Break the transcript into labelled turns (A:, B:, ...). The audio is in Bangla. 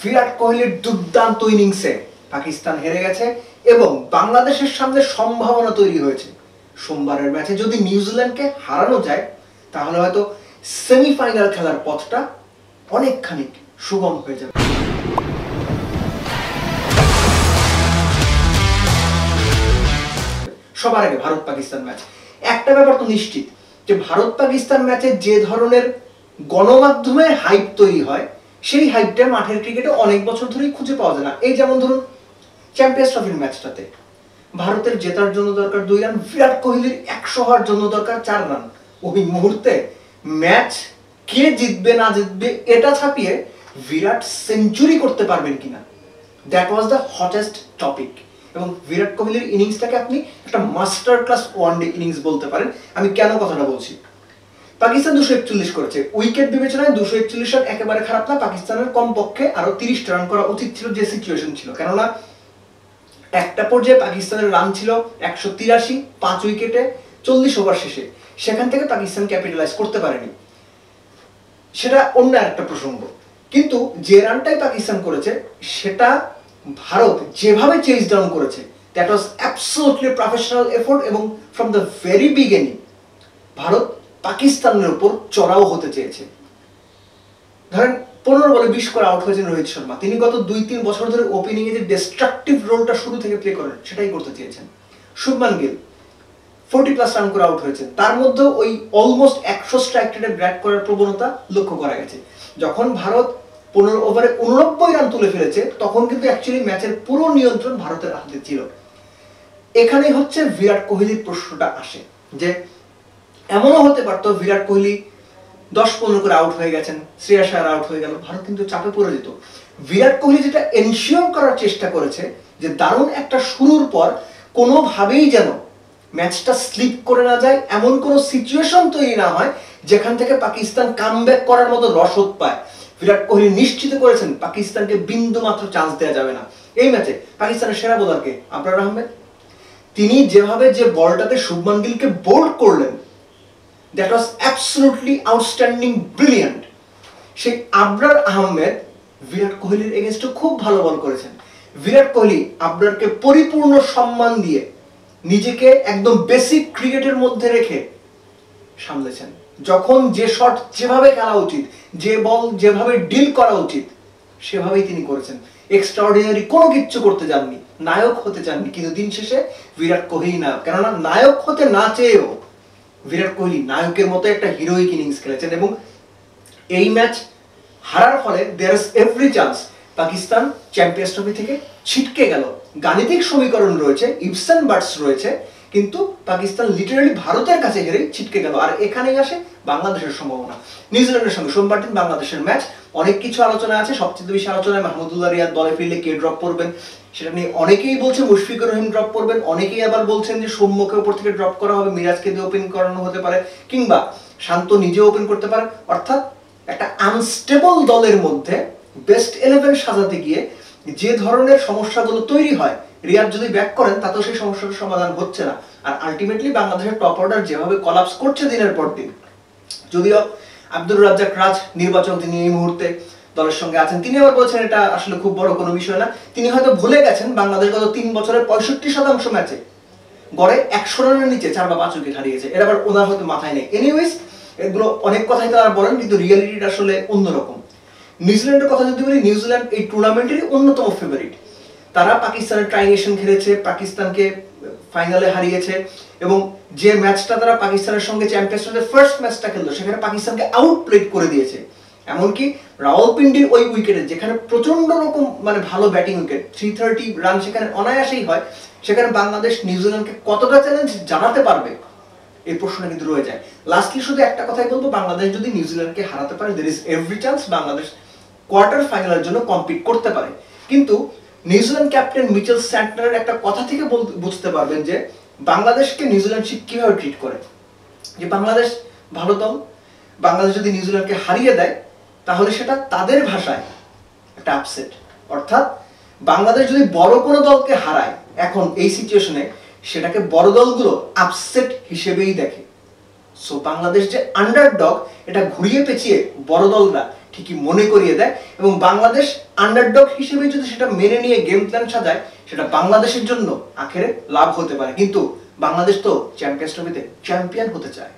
A: বিরাট কোহলির দুর্দান্ত ইনিংসে পাকিস্তান হেরে গেছে এবং বাংলাদেশের সামনে সম্ভাবনা তৈরি হয়েছে সোমবারের ম্যাচে যদি নিউজিল্যান্ডকে হারানো যায় তাহলে হয়তো সেমিফাইনাল খেলার পথটা অনেকখানি সুগম হয়ে যাবে। সবার আগে ভারত পাকিস্তান ম্যাচ, একটা ব্যাপার তো নিশ্চিত যে ভারত পাকিস্তান ম্যাচে যে ধরনের গণমাধ্যমের হাইপ তৈরি হয় সেই হাইপটা মাঠের ক্রিকেটে অনেক বছর ধরেই খুঁজে পাওয়া যায় না। এই যেমন ধরুন চ্যাম্পিয়ন্স ট্রফির ম্যাচটাতে ভারতের জেতার জন্য দরকার 2 রান, বিরাট কোহলির 100 হওয়ার জন্য দরকার 4 রান। ওই মুহূর্তে ম্যাচ কে জিতবে না জিতবে এটা ছাপিয়ে বিরাট সেঞ্চুরি করতে পারবেন কিনা, that was the hottest topic. এবং বিরাট কোহলির ইনিংসটাকে আপনি একটা মাস্টার ক্লাস ওয়ানডে ইনিংস বলতে পারেন। আমি কেন কথাটা বলছি, পাকিস্তান 241 করেছে, উইকেট বিবেচনায় 241 রান একেবারে খারাপ না। পাকিস্তানের কমপক্ষে আরো 30 রান করা উচিত ছিল যে সিচুয়েশন ছিল, কেননা একটা পর্যায়ে পাকিস্তানের রান ছিল 183, 5 উইকেটে 40 ওভার শেষে, সেখান থেকে পাকিস্তান ক্যাপিটালাইজ করতে পারেনি, সেটা অন্য একটা প্রসঙ্গ। কিন্তু যে রানটাই পাকিস্তান করেছে সেটা ভারত যেভাবে চেজ ডাউন করেছে that was absolutely professional effort. এবং from the very beginning Bharat পাকিস্তানের উপর চড়াও হতে চেয়েছে। ধরেন 15 বলে 20 করে আউট হয়েছেন রোহিত শর্মা, তিনি গত 2-3 বছর ধরে ওপেনিং এ যে ডিস্ট্রাকটিভ রোলটা শুরু থেকে প্লে করেন সেটাই করতে চেয়েছেন। শুভমান গিল 40+ রান করে আউট হয়েছে, তার মধ্যে ওই অলমোস্ট 100 স্ট্রাইক রেটে ব্যাট করার প্রবণতা লক্ষ্য করা গেছে। যখন ভারত 15 ওভারে 89 রান তুলে ফেলেছে তখন কিন্তু অ্যাকচুয়ালি ম্যাচের পুরো নিয়ন্ত্রণ ভারতের হাতে ছিল। এখানেই হচ্ছে বিরাট কোহলির প্রশ্নটা আসে যে এমনও হতে পারতো বিরাট কোহলি 10-15 করে আউট হয়ে গেছেন, শ্রেয়াস আয়ার আউট হয়ে গেল, ভারত কিন্তু চাপে পড়ে যেত। বিরাট কোহলি যেটা এনশিওর করার চেষ্টা করেছে যে দারুণ একটা শুরুর পর কোনোভাবেই যেন ম্যাচটা স্লিপ করে না যায়, এমন কোনো সিচুয়েশন তৈরি না হয় যেখান থেকে পাকিস্তান কামব্যাক করার মতো রসদ পায়। বিরাট কোহলি নিশ্চিত করেছেন পাকিস্তানকে বিন্দু মাত্র চান্স দেওয়া যাবে না। এই ম্যাচে পাকিস্তানের সেরা বোলারকে আবরার আহমেদ, তিনি যেভাবে যে বলটাতে শুভমান গিলকে বোল্ড করলেন that was absolutely outstanding, brilliant. সেই আবরার আহমেদ বিরাট কোহলির এগেইনস্টে খুব ভালো বল করেছেন। বিরাট কোহলি আবরারকে পরিপূর্ণ সম্মান দিয়ে নিজেকে একদম বেসিক ক্রিকেটের মধ্যে রেখে সামলেছেন। যখন যে শট যেভাবে খেলা উচিত, যে বল যেভাবে ডিল করা উচিত সেভাবেই তিনি করেছেন। এক্সট্রাঅর্ডিনারি কোনো কিচ্ছু করতে যাননি, নায়ক হতে চাননি, কিন্তু দিন শেষে বিরাট কোহলি নায়ক। কেননা নায়ক হতে না চেয়েও বিরাট কোহলি নায়কের মতো একটা হিরোইক ইনিংস খেলেছেন। এবং এই ম্যাচ হারার ফলে there is every chance Pakistan champions trophy থেকে ছিটকে গেল। গাণিতিক সমীকরণ রয়েছে, ইপসন বার্ডস রয়েছে, কিন্তু পাকিস্তান লিটারালি ভারতের কাছে হেরে ছিটকে গেল। আর এখানেই আসে বাংলাদেশের সম্ভাবনা। নিউজিল্যান্ডের সঙ্গে সোমবার দিন বাংলাদেশের ম্যাচ, অনেক কিছু আলোচনা আছে। সবচেয়ে বেশি আলোচনায় মাহমুদুল্লাহ রিয়াদ দলে ফিরলে কে ড্রপ করবেন সেটা নিয়ে অনেকেই বলছে মুশফিকুর রহিম ড্রপ করবেন, অনেকেই আবার বলছেন যে সৌম্যকে উপর থেকে ড্রপ করা হবে, মিরাজকে দিয়ে ওপেন করানো হতে পারে, কিংবা শান্ত নিজে ওপেন করতে পারে। অর্থাৎ একটা আনস্টেবল দলের মধ্যে বেস্ট 11 সাজাতে গিয়ে যে ধরনের সমস্যাগুলো তৈরি হয়, রিয়াদ যদি ব্যাক করেন তাতেও সেই সমস্যার সমাধান হচ্ছে না। আর আলটিমেটলি বাংলাদেশের টপ অর্ডার যেভাবে কলাপস করছে দিনের পর দিন, যদিও আব্দুর রাজ্জাক রাজ নির্বাচক তিনি এই মুহূর্তে দলের সঙ্গে আছেন, তিনি আবার বলছেন এটা আসলে খুব বড় কোনো বিষয় না। তিনি হয়তো ভুলে গেছেন বাংলাদেশ গত 3 বছরের 65% ম্যাচে গড়ে 100 রানের নিচে 4 বা 5 উইকেট হারিয়েছে। এটা আবার ওনার হয়তো মাথায় নেই। এনিওয়েজ, এগুলো অনেক কথাই তারা বলেন, কিন্তু রিয়েলিটিটা আসলে অন্যরকম। নিউজিল্যান্ডের কথা যদি বলি, নিউজিল্যান্ড এই টুর্নামেন্টেরই অন্যতম ফেভারিট। তারা পাকিস্তানের ট্রাইনেশন খেলেছে, পাকিস্তানকে ফাইনালে হারিয়েছে, এবং যে ম্যাচটা তারা পাকিস্তানের সঙ্গে চ্যাম্পিয়ন্স ট্রফির ফার্স্ট ম্যাচটা খেললো সেখানে পাকিস্তানকে আউটপ্লেড করে দিয়েছে। এমনকি রাওয়ালপিন্ডির ওই উইকেটে যেখানে প্রচন্ড রকম ভালো ব্যাটিং উইকেট, 330 রান সেখানে অনায়াসেই হয়, সেখানে বাংলাদেশ নিউজিল্যান্ডকে কতটা চ্যালেঞ্জ জানাতে পারবে এই প্রশ্নটা কিন্তু রয়ে যায়। লাস্টলি শুধু একটা কথাই বলবো, বাংলাদেশ যদি নিউজিল্যান্ডকে হারাতে পারে there is every chance Bangladesh quarter ফাইনালের জন্য কম্পিট করতে পারে। কিন্তু নিউজিল্যান্ড ক্যাপ্টেন মিচেল স্যান্টনারের একটা কথা থেকে বুঝতে পারবেন যে বাংলাদেশকে নিউজিল্যান্ড কিভাবে ট্রিট করে। যে বাংলাদেশ ভালো দল, বাংলাদেশ যদি নিউজিল্যান্ডকে হারিয়ে দেয় তাহলে সেটা তাদের ভাষায় একটা আপসেট। অর্থাৎ বাংলাদেশ যদি বড় কোনো দলকে হারায় এখন এই সিচুয়েশনে, সেটাকে বড় দলগুলো আপসেট হিসেবেই দেখে। সো বাংলাদেশ যে আন্ডারডগ, এটা ঘুরিয়ে পেঁচিয়ে বড় দলরা ঠিকই মনে করিয়ে দেয় এবং বাংলাদেশ আন্ডারডগ হিসেবে যদি সেটা মেনে নিয়ে গেম প্ল্যান সাজায় সেটা বাংলাদেশের জন্য আখেরে লাভ হতে পারে। কিন্তু বাংলাদেশ তো চ্যাম্পিয়ন্স ট্রফিতে চ্যাম্পিয়ন হতে চায়।